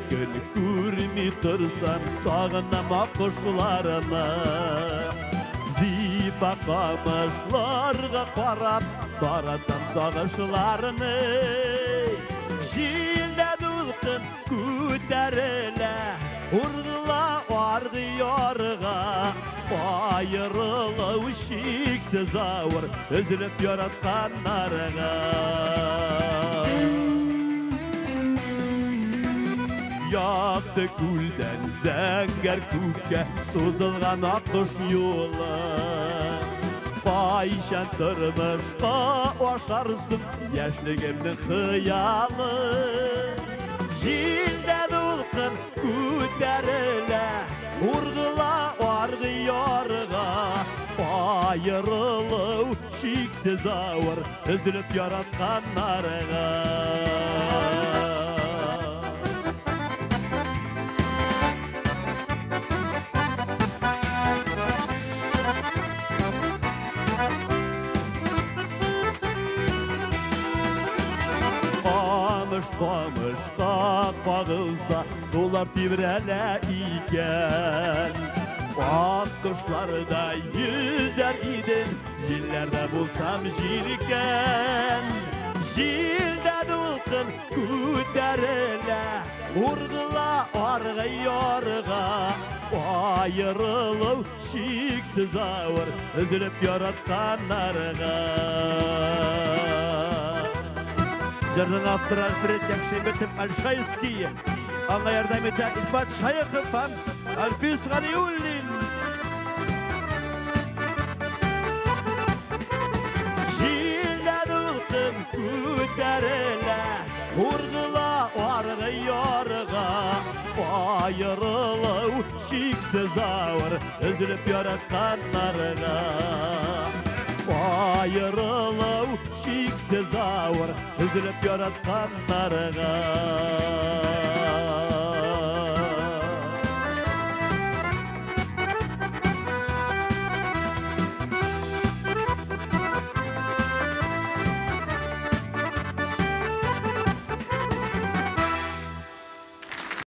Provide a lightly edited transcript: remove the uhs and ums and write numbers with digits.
gün көрмей тұрсам сағынам аққошыларыны. Зипа қамышларға қарап таратам сағышыларыны. Желді дұлқын көтерілі ұрғыла арғы ярға. Айырылау шексіз ауыр үзіліп яратқан нарыға. Яқты көлден зәңгер көкке созылған аққұш жолы. Байшан тұрмышқа ашарсың яшілігімнің қиялы. Желді дұлқын көтерілі ұрғыла арғы ярға. Айырылау шексіз ауыр үзіліп яратқан нарыға. Қамышқа қағылса солар тебірәлі екен. Аққұшларда yüzer идің желлерді болсам желкен. Желді дұлқын көтерілі ұрғыла арғы ярға. Айырылау шексіз ауыр үзіліп яратқан нарыға. Жырның авторы Альфред Якшембетов Альшайский, аңа ярдәм итә Ильфат Шайықов һәм Альфис Ғалиуллин. Желді дұлқын көтерілі ұрғыла арғы ярға. Айырылау шексіз ауыр үзіліп яратқан нарыға. Айырылау шексіз ауыр үзіліп яратқан нарыға.